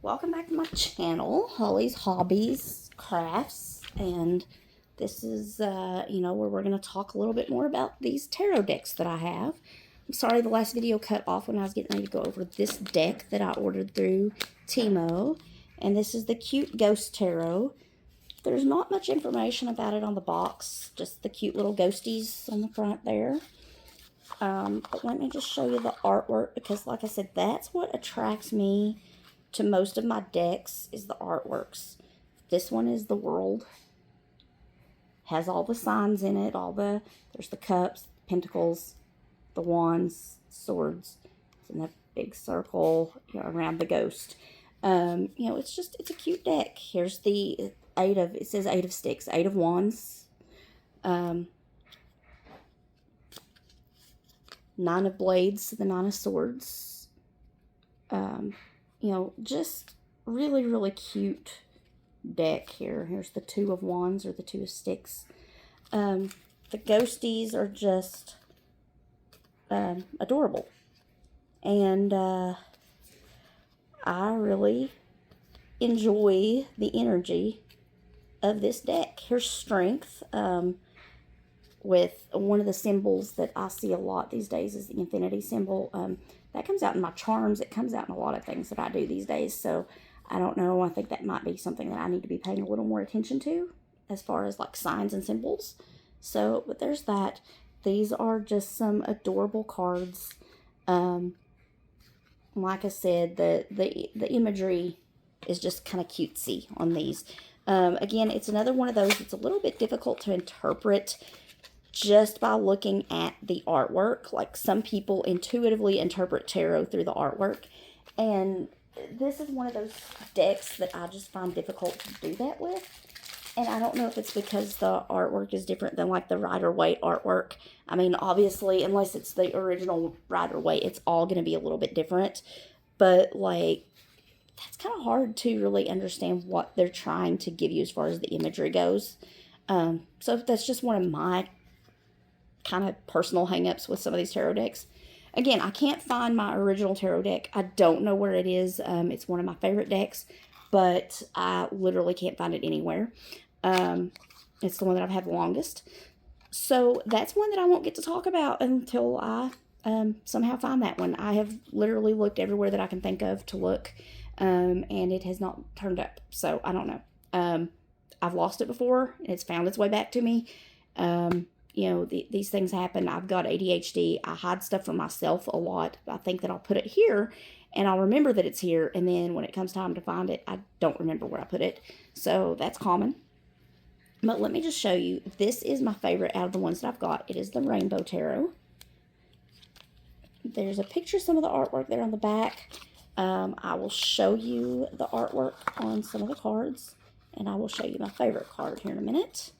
Welcome back to my channel, Holly's Hobbies Crafts, and this is, where we're going to talk a little bit more about these tarot decks that I have. I'm sorry the last video cut off when I was getting ready to go over this deck that I ordered through Timo, and this is the Cute Ghost Tarot. There's not much information about it on the box, just the cute little ghosties on the front there. But let me just show you the artwork, because like I said, that's what attracts me to most of my decks is the artworks. This one is the world. Has all the signs in it, there's the cups, pentacles, the wands, swords. It's in that big circle around the ghost. It's a cute deck. Here's the it says 8 of sticks, 8 of wands. 9 of blades, the 9 of swords. Just really, really cute deck here. Here's the 2 of wands or the 2 of sticks. The ghosties are just adorable. And I really enjoy the energy of this deck. Here's strength. With one of the symbols that I see a lot these days is the infinity symbol. That comes out in my charms. It comes out in a lot of things that I do these days. So I don't know. I think that might be something that I need to be paying a little more attention to as far as like signs and symbols. So, but there's that. These are just some adorable cards. Like I said, the imagery is just kind of cutesy on these. Again, it's another one of those that's a little bit difficult to interpret just by looking at the artwork. Like some people intuitively interpret tarot through the artwork, and this is one of those decks that I just find difficult to do that with. And I don't know if it's because the artwork is different than like the Rider-Waite artwork. I mean, obviously, unless it's the original Rider-Waite, it's all going to be a little bit different. But like, that's kind of hard to really understand what they're trying to give you as far as the imagery goes. So that's just one of my kind of personal hang-ups with some of these tarot decks. Again, I can't find my original tarot deck. I don't know where it is. It's one of my favorite decks, but I literally can't find it anywhere. It's the one that I've had the longest. So that's one that I won't get to talk about until I somehow find that one. I have literally looked everywhere that I can think of to look, and it has not turned up. So I don't know. I've lost it before, and it's found its way back to me. These things happen. I've got ADHD. I hide stuff from myself a lot. I think that I'll put it here, and I'll remember that it's here, and then when it comes time to find it, I don't remember where I put it. So that's common. But let me just show you. This is my favorite out of the ones that I've got. It is the Rainbow Tarot. There's a picture of some of the artwork there on the back. I will show you the artwork on some of the cards, and I will show you my favorite card here in a minute.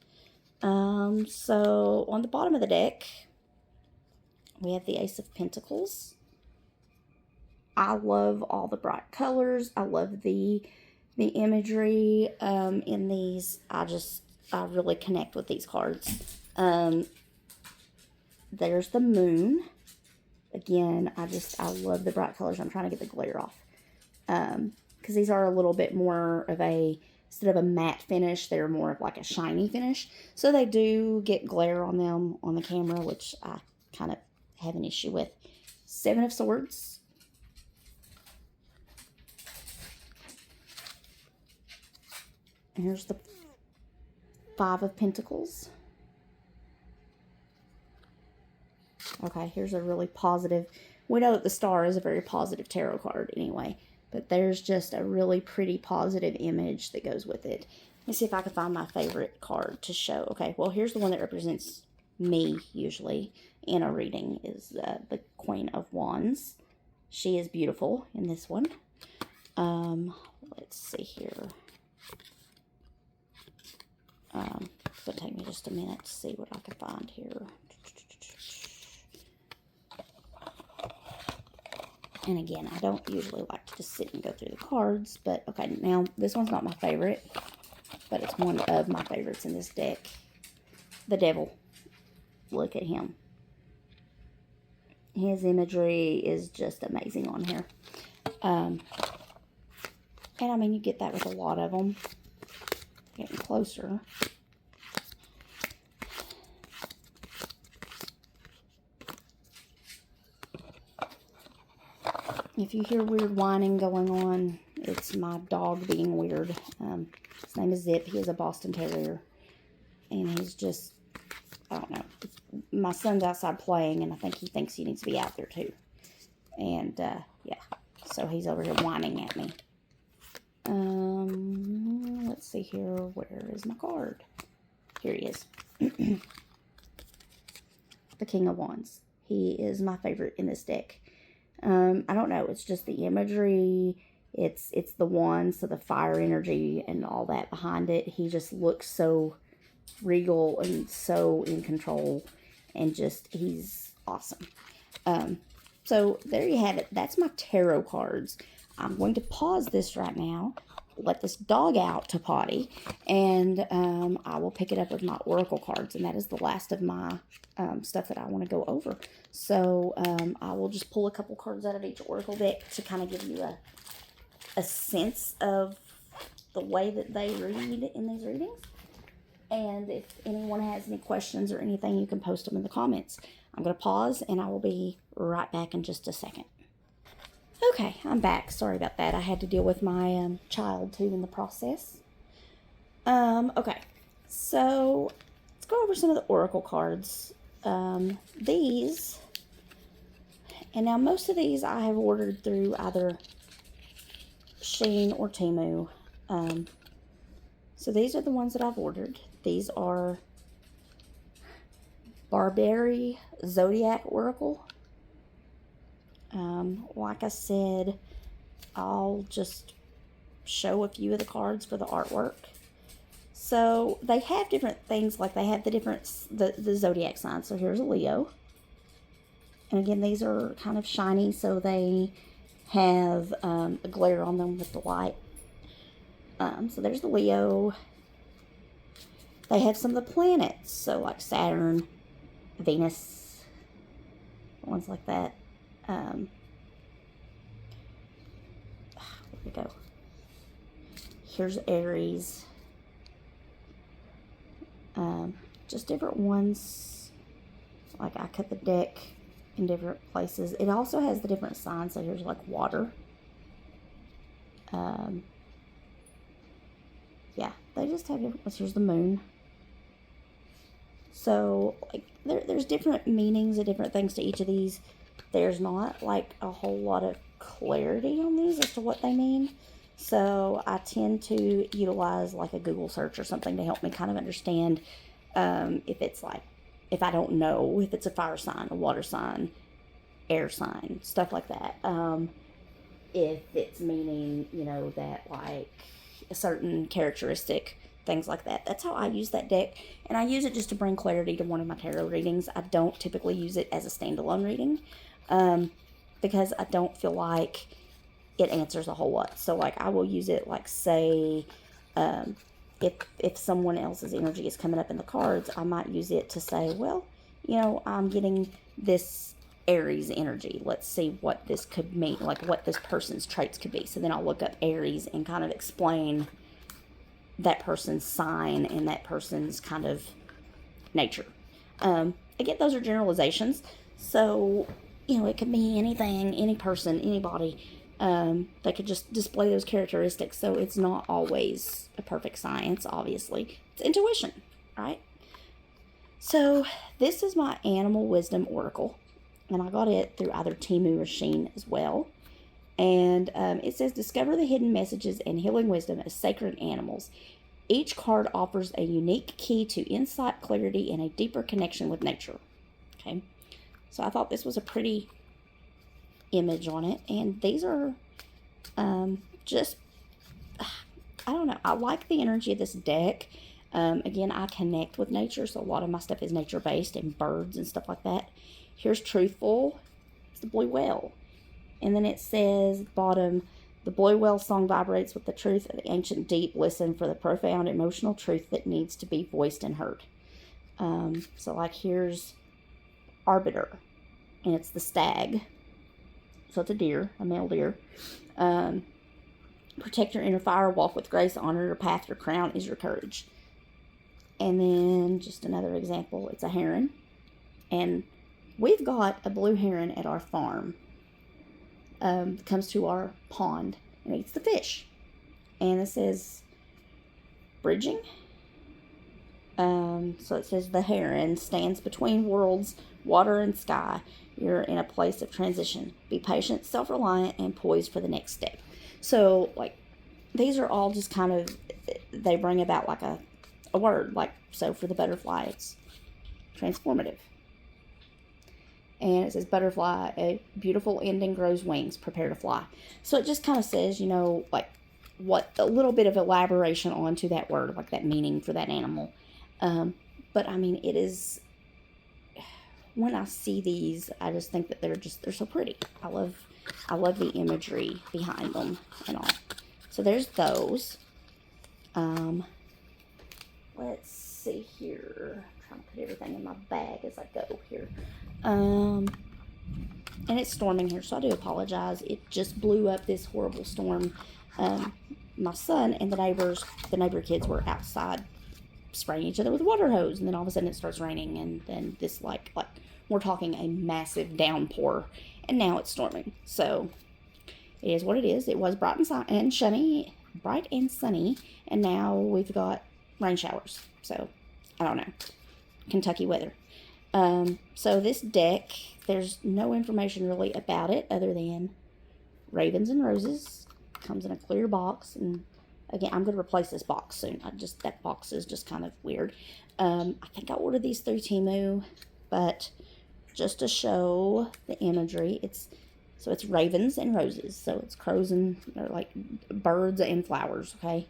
So on the bottom of the deck, we have the Ace of Pentacles. I love all the bright colors. I love the imagery in these. I really connect with these cards. There's the moon. Again, I love the bright colors. I'm trying to get the glare off. Because these are a little bit more of instead of a matte finish, they're more of like a shiny finish. So they do get glare on them on the camera, which I kind of have an issue with. 7 of Swords. And here's the 5 of Pentacles. Okay, here's a really positive. We know that the Star is a very positive tarot card anyway. But there's just a really pretty positive image that goes with it. Let me see if I can find my favorite card to show. Okay, well, here's the one that represents me, usually, in a reading, is the Queen of Wands. She is beautiful in this one. Let's see here. It's going to take me just a minute to see what I can find here. And again, I don't usually like to just sit and go through the cards, but okay, now this one's not my favorite, but it's one of my favorites in this deck. The Devil. Look at him. His imagery is just amazing on here. And I mean, you get that with a lot of them. Getting closer. If you hear weird whining going on, it's my dog being weird. His name is Zip. He is a Boston Terrier. And he's just, I don't know. My son's outside playing, and I think he thinks he needs to be out there too. And, yeah. So he's over here whining at me. Let's see here. Where is my card? Here he is. The King of Wands. He is my favorite in this deck. I don't know. It's just the imagery. It's the wands, so the fire energy and all that behind it. He just looks so regal and so in control, and just, he's awesome. So there you have it. That's my tarot cards. I'm going to pause this right now, let this dog out to potty, and I will pick it up with my oracle cards, and that is the last of my stuff that I want to go over. So I will just pull a couple cards out of each oracle deck to kind of give you a sense of the way that they read in these readings. And if anyone has any questions or anything, you can post them in the comments. I'm going to pause, and I will be right back in just a second. Okay, I'm back. Sorry about that. I had to deal with my child, too, in the process. Okay, so let's go over some of the oracle cards. These, and now most of these I have ordered through either Shein or Temu. So these are the ones that I've ordered. These are Barbary Zodiac Oracle. Like I said, I'll just show a few of the cards for the artwork. So they have different things, like they have the zodiac signs. So here's a Leo. And again, these are kind of shiny, so they have a glare on them with the light. So there's the Leo. They have some of the planets, so like Saturn, Venus, ones like that. Where we go? Here's Aries. Just different ones. Like I cut the deck in different places. It also has the different signs. So here's like water. Yeah, they just have different ones. Here's the moon. So like there's different meanings and different things to each of these. There's not like a whole lot of clarity on these as to what they mean. So I tend to utilize like a Google search or something to help me kind of understand if it's like, if I don't know, if it's a fire sign, a water sign, air sign, stuff like that. If it's meaning, you know, that like a certain characteristic, things like that. That's how I use that deck. And I use it just to bring clarity to one of my tarot readings. I don't typically use it as a standalone reading because I don't feel like it answers a whole lot. So like I will use it like, say, if someone else's energy is coming up in the cards, I might use it to say, well, you know, I'm getting this Aries energy. Let's see what this could mean, like what this person's traits could be. So then I'll look up Aries and kind of explain that person's sign and that person's kind of nature. Again, those are generalizations. So, you know, it could be anything, any person, anybody. They could just display those characteristics. So it's not always a perfect science, obviously. It's intuition, right? So this is my Animal Wisdom Oracle. And I got it through either Temu or Shein as well. And it says, discover the hidden messages and healing wisdom of sacred animals. Each card offers a unique key to insight, clarity, and a deeper connection with nature. Okay. So I thought this was a pretty image on it. And these are just, I don't know. I like the energy of this deck. Again, I connect with nature. So a lot of my stuff is nature-based and birds and stuff like that. Here's Truthful. It's the blue whale. And then it says, bottom, the blue whale song vibrates with the truth of the ancient deep. Listen for the profound emotional truth that needs to be voiced and heard. So like here's Arbiter. And it's the stag. So it's a deer, a male deer. Protect your inner fire, walk with grace, honor your path, your crown is your courage. And then just another example, it's a heron. And we've got a blue heron at our farm. Comes to our pond and eats the fish. And it says bridging. So it says the heron stands between worlds, water and sky. You're in a place of transition. Be patient, self-reliant, and poised for the next step. So, like, these are all just kind of, they bring about like a word. Like, so for the butterfly, it's transformative. And it says, butterfly, a beautiful ending grows wings, prepare to fly. So it just kind of says, you know, like, what a little bit of elaboration onto that word, like that meaning for that animal. But I mean, it is, when I see these, I just think that they're so pretty. I love the imagery behind them and all. So there's those. Let's see here. I'm trying to put everything in my bag as I go here. And it's storming here, so I do apologize. It just blew up this horrible storm. My son and the neighbor kids were outside spraying each other with a water hose, and then all of a sudden it starts raining, and then this like we're talking a massive downpour, and now it's storming. So it is what it is. It was bright and sunny, and now we've got rain showers. So I don't know, Kentucky weather. So this deck, there's no information really about it other than ravens and roses. Comes in a clear box, and again, I'm going to replace this box soon. That box is just kind of weird. I think I ordered these through Temu, but just to show the imagery, it's ravens and roses. So it's crows and, or like birds and flowers, okay?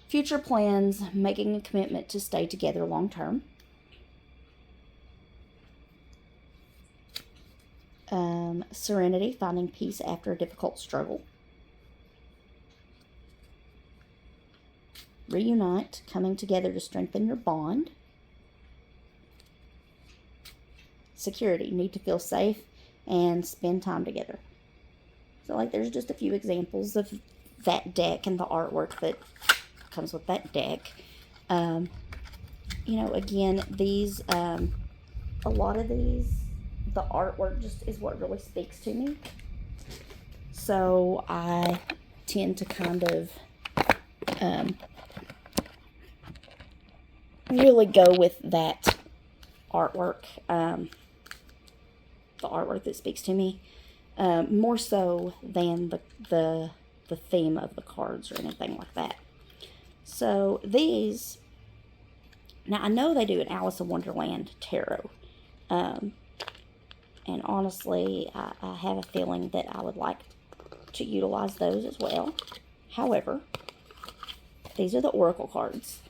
Future plans, making a commitment to stay together long term. Serenity, finding peace after a difficult struggle. Reunite, coming together to strengthen your bond. Security, need to feel safe and spend time together. So like there's just a few examples of that deck and the artwork that comes with that deck. You know, again, these, a lot of these, the artwork just is what really speaks to me. So I tend to kind of really go with that artwork, the artwork that speaks to me, more so than the theme of the cards or anything like that. So these, now I know they do an Alice in Wonderland tarot, and honestly, I have a feeling that I would like to utilize those as well. However, these are the Oracle cards.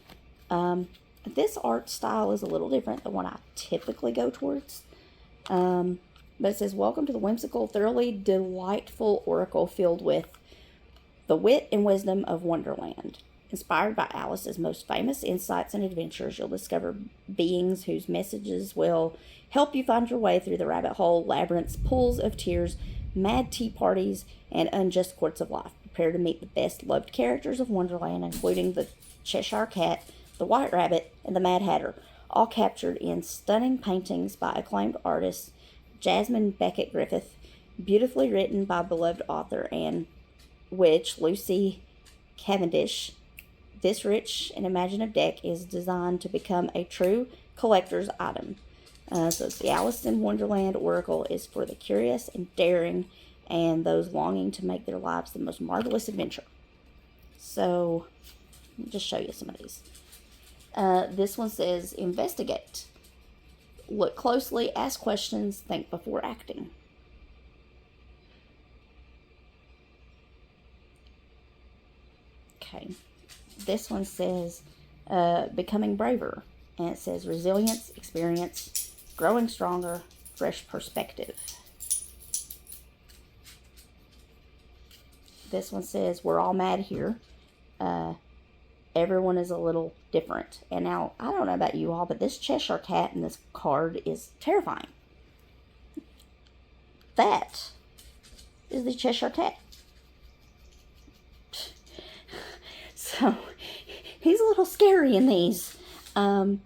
This art style is a little different than what I typically go towards. But it says, welcome to the whimsical, thoroughly delightful Oracle filled with the wit and wisdom of Wonderland. Inspired by Alice's most famous insights and adventures, you'll discover beings whose messages will help you find your way through the rabbit hole, labyrinths, pools of tears, mad tea parties, and unjust courts of life. Prepare to meet the best loved characters of Wonderland, including the Cheshire Cat, the White Rabbit, and the Mad Hatter, all captured in stunning paintings by acclaimed artist Jasmine Beckett Griffith, beautifully written by beloved author and witch Lucy Cavendish. This rich and imaginative deck is designed to become a true collector's item. So the Alice in Wonderland Oracle is for the curious and daring and those longing to make their lives the most marvelous adventure. So, let me just show you some of these. This one says, investigate. Look closely, ask questions, think before acting. Okay. This one says, becoming braver. And it says, resilience, experience, growing stronger, fresh perspective. This one says, we're all mad here. Everyone is a little different. And now, I don't know about you all, but this Cheshire Cat in this card is terrifying. That is the Cheshire Cat. So he's a little scary in these. And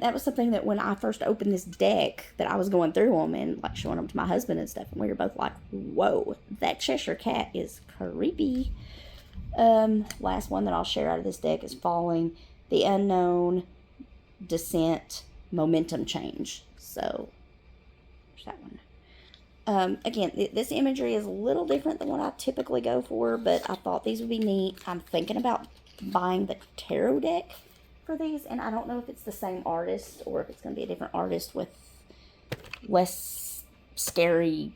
that was something that when I first opened this deck, that I was going through them and like showing them to my husband and stuff, and we were both like, whoa, that Cheshire Cat is creepy. Last one that I'll share out of this deck is Falling, the Unknown, Descent, Momentum Change. So there's that one. Again, this imagery is a little different than what I typically go for, but I thought these would be neat. I'm thinking about buying the tarot deck for these, and I don't know if it's the same artist or if it's going to be a different artist with less scary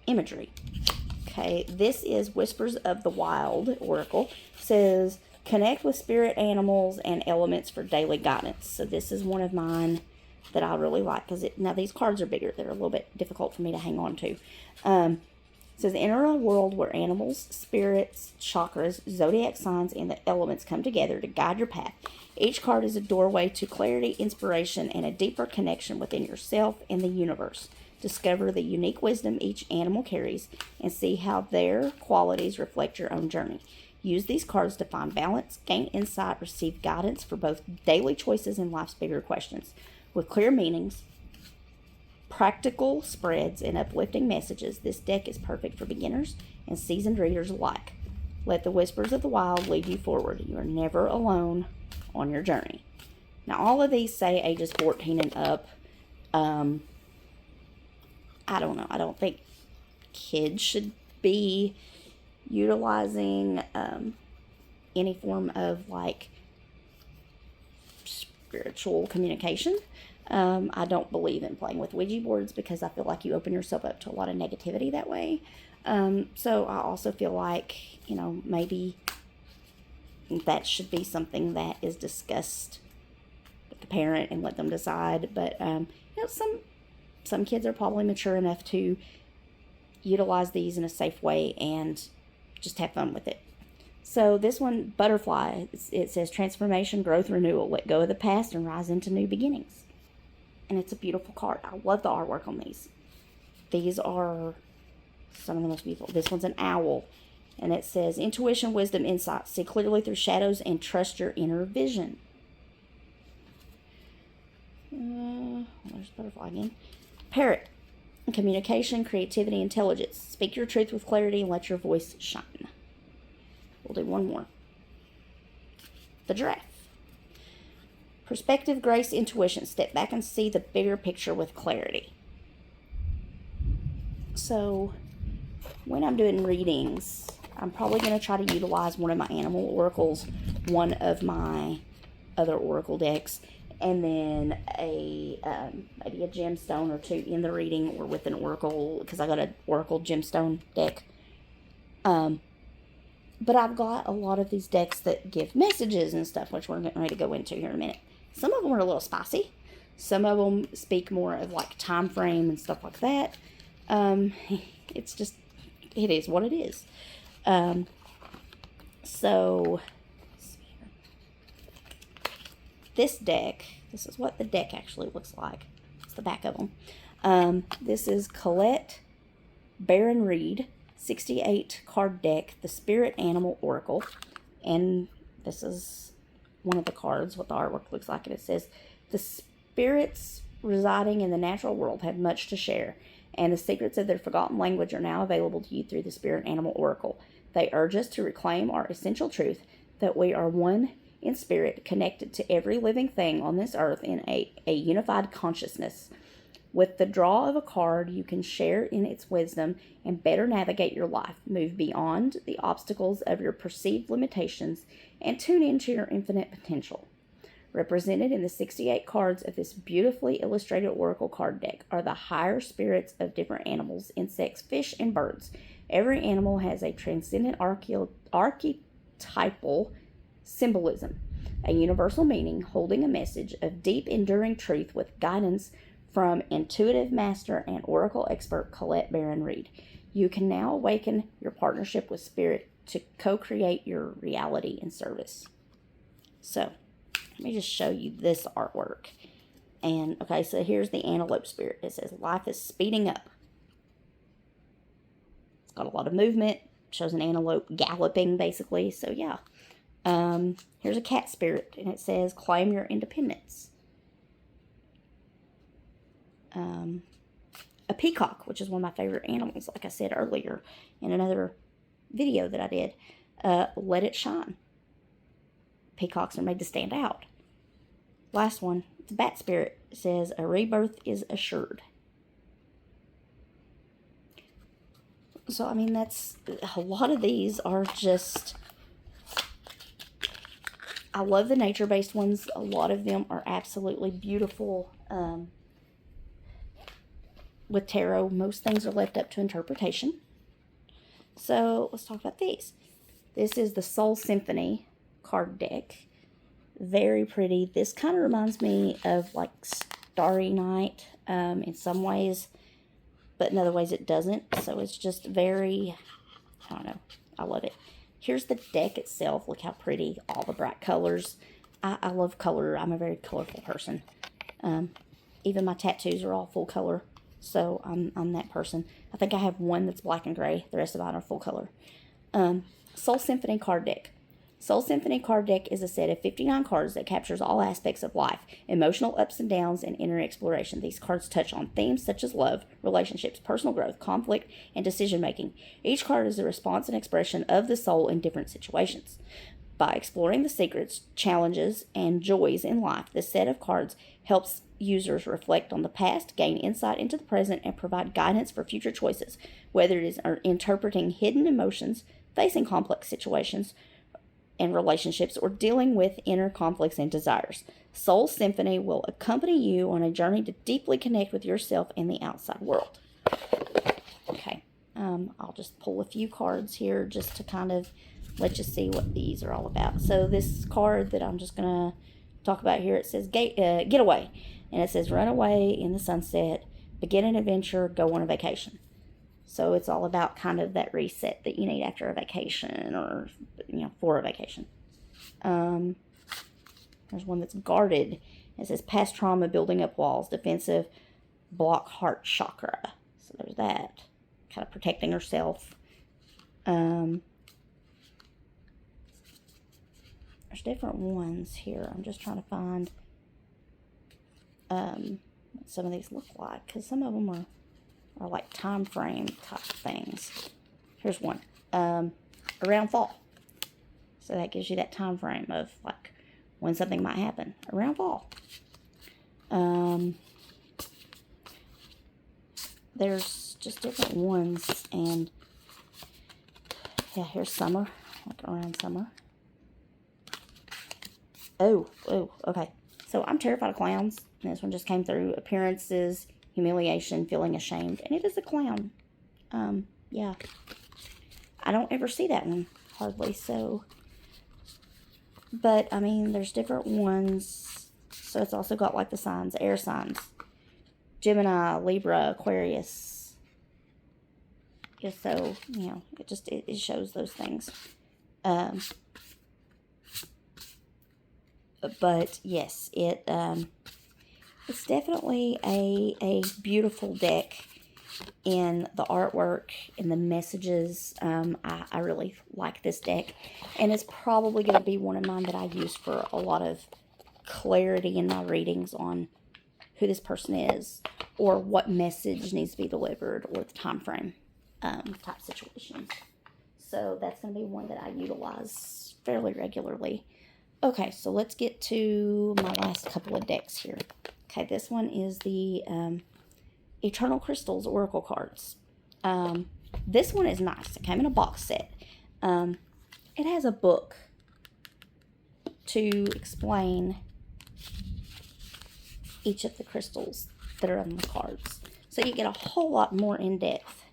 imagery. Okay, this is Whispers of the Wild Oracle. It says, connect with spirit animals and elements for daily guidance. So this is one of mine that I really like, because now these cards are bigger. They're a little bit difficult for me to hang on to. It says, enter a world where animals, spirits, chakras, zodiac signs, and the elements come together to guide your path. Each card is a doorway to clarity, inspiration, and a deeper connection within yourself and the universe. Discover the unique wisdom each animal carries and see how their qualities reflect your own journey. Use these cards to find balance, gain insight, receive guidance for both daily choices and life's bigger questions. With clear meanings, practical spreads, and uplifting messages, this deck is perfect for beginners and seasoned readers alike. Let the Whispers of the Wild lead you forward. You are never alone on your journey. Now, all of these say ages 14 and up. I don't know. I don't think kids should be utilizing any form of like spiritual communication. I don't believe in playing with Ouija boards because I feel like you open yourself up to a lot of negativity that way. So I also feel like, maybe that should be something that is discussed with the parent and let them decide. But, some kids are probably mature enough to utilize these in a safe way and just have fun with it. So this one, Butterfly, it says transformation, growth, renewal. Let go of the past and rise into new beginnings. And it's a beautiful card. I love the artwork on these. These are some of the most beautiful. This one's an owl. And it says, intuition, wisdom, insight. See clearly through shadows and trust your inner vision. There's Butterfly again. Parrot. Communication, creativity, intelligence. Speak your truth with clarity and let your voice shine. We'll do one more. The Giraffe. Perspective, grace, intuition. Step back and see the bigger picture with clarity. So, when I'm doing readings, I'm probably going to try to utilize one of my animal oracles, one of my other oracle decks, and then maybe a gemstone or two in the reading or with an oracle, because I got an oracle gemstone deck. But I've got a lot of these decks that give messages and stuff, which we're getting ready to go into here in a minute. Some of them are a little spicy. Some of them speak more of like time frame and stuff like that. It's just, it is what it is. So, this deck, this is what the deck actually looks like. It's the back of them. This is Colette Baron Reed, 68 card deck, the Spirit Animal Oracle. And this is one of the cards, what the artwork looks like. And it says, the spirits residing in the natural world have much to share, and the secrets of their forgotten language are now available to you through the Spirit Animal Oracle. They urge us to reclaim our essential truth that we are one in spirit, connected to every living thing on this earth in a unified consciousness. With the draw of a card, you can share in its wisdom and better navigate your life, move beyond the obstacles of your perceived limitations, and tune into your infinite potential. Represented in the 68 cards of this beautifully illustrated oracle card deck are the higher spirits of different animals, insects, fish, and birds. Every animal has a transcendent archetypal symbolism, a universal meaning, holding a message of deep, enduring truth with guidance from intuitive master and oracle expert Colette Baron Reed. You can now awaken your partnership with spirit to co-create your reality and service. So, let me just show you this artwork. And, okay, so here's the antelope spirit. It says, life is speeding up. It's got a lot of movement, shows an antelope galloping, basically. So, yeah. Here's a cat spirit, and it says, claim your independence. A peacock, which is one of my favorite animals, like I said earlier in another video that I did. Let it shine. Peacocks are made to stand out. Last one, it's a bat spirit. It says, a rebirth is assured. So, I mean, that's, a lot of these are just, I love the nature-based ones. A lot of them are absolutely beautiful. With tarot, most things are left up to interpretation. So, let's talk about these. This is the Soul Symphony card deck. Very pretty. This kind of reminds me of, like, Starry Night in some ways, but in other ways it doesn't. So, it's just very, I don't know. I love it. Here's the deck itself. Look how pretty. All the bright colors. I love color. I'm a very colorful person. Even my tattoos are all full color. So, I'm that person. I think I have one that's black and gray. The rest of mine are full color. Soul Symphony card deck. Soul Symphony card deck is a set of 59 cards that captures all aspects of life, emotional ups and downs, and inner exploration. These cards touch on themes such as love, relationships, personal growth, conflict, and decision-making. Each card is a response and expression of the soul in different situations. By exploring the secrets, challenges, and joys in life, this set of cards helps users reflect on the past, gain insight into the present, and provide guidance for future choices, whether it is interpreting hidden emotions, facing complex situations and relationships, or dealing with inner conflicts and desires. Soul Symphony will accompany you on a journey to deeply connect with yourself and the outside world. Okay, I'll just pull a few cards here just to kind of let you see what these are all about. So this card that I'm just going to talk about here, it says Getaway. And it says run away in the sunset, begin an adventure, go on a vacation. So it's all about kind of that reset that you need after a vacation or, for a vacation. There's one that's guarded. It says past trauma, building up walls, defensive, block heart chakra. So there's that. Kind of protecting herself. There's different ones here. I'm just trying to find what some of these look like, because some of them are like time frame type things. Here's one, around fall. So that gives you that time frame of like when something might happen around fall. There's just different ones, and yeah, here's summer, like around summer. Oh, okay. So I'm terrified of clowns. And this one just came through. Appearances, humiliation, feeling ashamed. And it is a clown. Yeah. I don't ever see that one, hardly. So, but, I mean, there's different ones. So it's also got, like, the signs, air signs. Gemini, Libra, Aquarius. Yeah, so, it shows those things. But yes, it's definitely a beautiful deck in the artwork and the messages. I really like this deck, and it's probably going to be one of mine that I use for a lot of clarity in my readings on who this person is or what message needs to be delivered or the time frame type situations. So that's going to be one that I utilize fairly regularly. Okay, so let's get to my last couple of decks here. Okay, this one is the Eternal Crystals Oracle cards. This one is nice. It came in a box set. It has a book to explain each of the crystals that are on the cards. So you get a whole lot more in-depth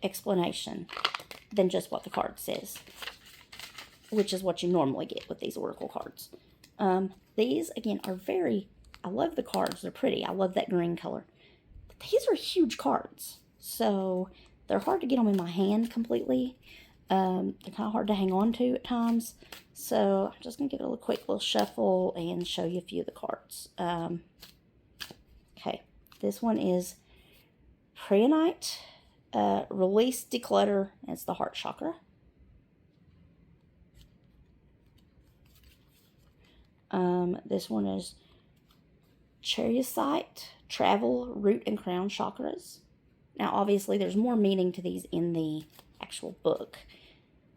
explanation than just what the card says, which is what you normally get with these oracle cards. These, again, are I love the cards. They're pretty. I love that green color. But these are huge cards. So they're hard to get them in my hand completely. They're kind of hard to hang on to at times. So I'm just going to give it a quick little shuffle and show you a few of the cards. Okay. This one is Preonite, Release, Declutter, and it's the heart chakra. This one is Charisite, Travel, Root, and Crown Chakras. Now, obviously, there's more meaning to these in the actual book.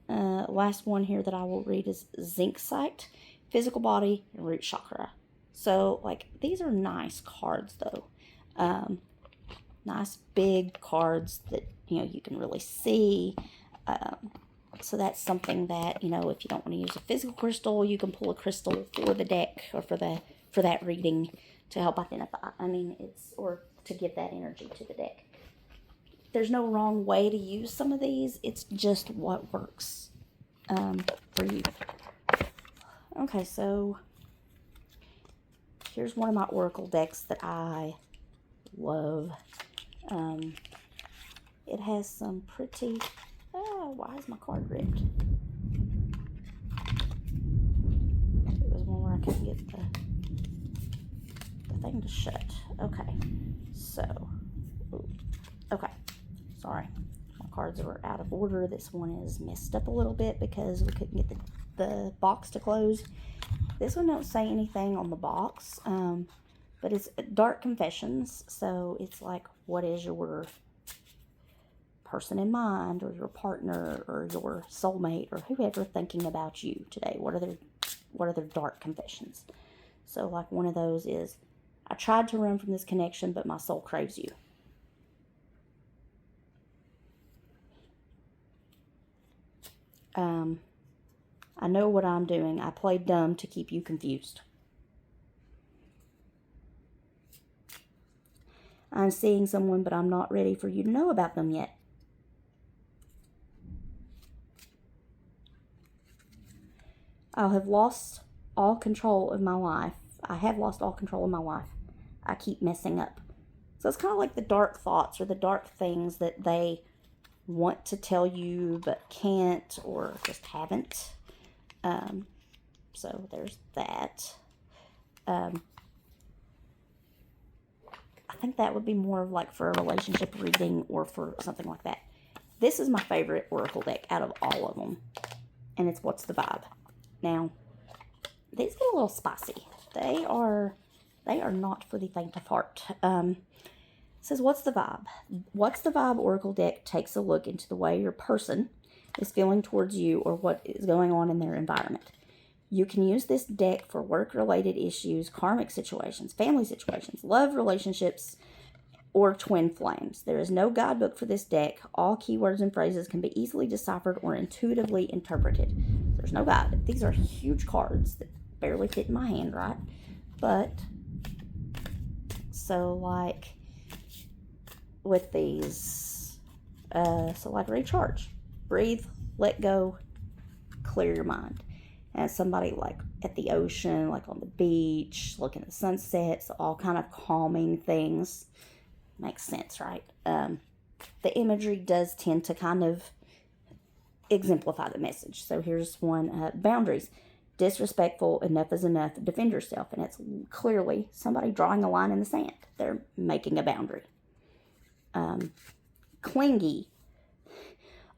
Last one here that I will read is Zincsite, Physical Body, and Root Chakra. So, like, these are nice cards, though. Nice big cards that, you can really see. So that's something that, if you don't want to use a physical crystal, you can pull a crystal for the deck or for that reading to help identify. Or to give that energy to the deck. There's no wrong way to use some of these. It's just what works for you. Okay, so here's one of my Oracle decks that I love. It has some pretty... Oh, why is my card ripped? It was one where I couldn't get the thing to shut. Okay, so... Okay, sorry. My cards are out of order. This one is messed up a little bit because we couldn't get the box to close. This one don't say anything on the box, but it's Dark Confessions, so it's like, what is your person in mind, or your partner, or your soulmate, or whoever thinking about you today? What are their dark confessions? So, like, one of those is, I tried to run from this connection, but my soul craves you. I know what I'm doing. I played dumb to keep you confused. I'm seeing someone, but I'm not ready for you to know about them yet. I have lost all control of my life. I have lost all control of my life. I keep messing up. So it's kind of like the dark thoughts or the dark things that they want to tell you but can't, or just haven't. So there's that. I think that would be more of like for a relationship reading or for something like that. This is my favorite Oracle deck out of all of them. And it's What's the Vibe? Now, these get a little spicy. They are not for the faint of heart. It says, What's the Vibe? What's the Vibe Oracle deck takes a look into the way your person is feeling towards you or what is going on in their environment. You can use this deck for work-related issues, karmic situations, family situations, love relationships, or twin flames. There is no guidebook for this deck. All keywords and phrases can be easily deciphered or intuitively interpreted. There's no guide. These are huge cards that barely fit in my hand, right? But, so like, with these, so like recharge, breathe, let go, clear your mind. And somebody like at the ocean, like on the beach, looking at the sunsets, all kind of calming things. Makes sense, right? The imagery does tend to kind of exemplify the message. So here's one, boundaries. Disrespectful, enough is enough, defend yourself. And it's clearly somebody drawing a line in the sand. They're making a boundary. Clingy,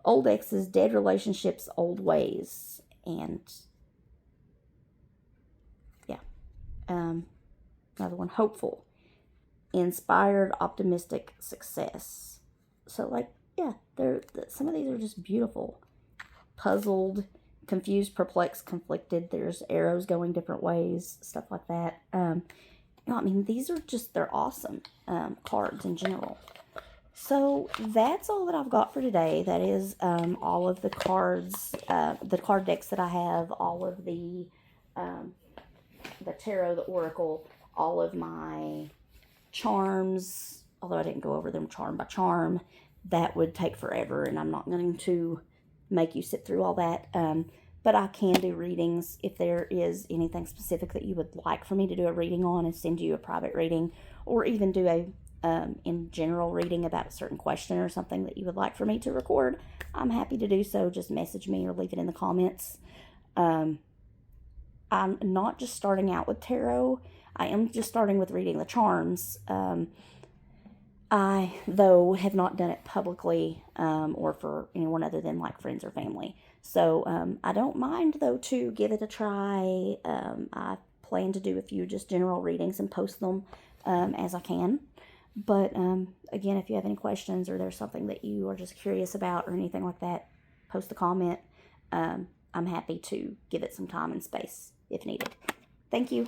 old exes, dead relationships, old ways. And yeah. Another one, hopeful, inspired, optimistic, success. So like, yeah, some of these are just beautiful. Puzzled, confused, perplexed, conflicted. There's arrows going different ways, stuff like that. These are just, they're awesome cards in general. So that's all that I've got for today. That is all of the cards, the card decks that I have, all of the tarot, the oracle, all of my charms, although I didn't go over them charm by charm. That would take forever, and I'm not going to make you sit through all that. But I can do readings if there is anything specific that you would like for me to do a reading on and send you a private reading, or even do a in general reading about a certain question or something that you would like for me to record. I'm happy to do so. Just message me or leave it in the comments. I'm not just starting out with tarot. I am just starting with reading the charms. I, though, have not done it publicly or for anyone other than like friends or family. So I don't mind, though, to give it a try. I plan to do a few just general readings and post them as I can. But again, if you have any questions or there's something that you are just curious about or anything like that, post a comment. I'm happy to give it some time and space if needed. Thank you.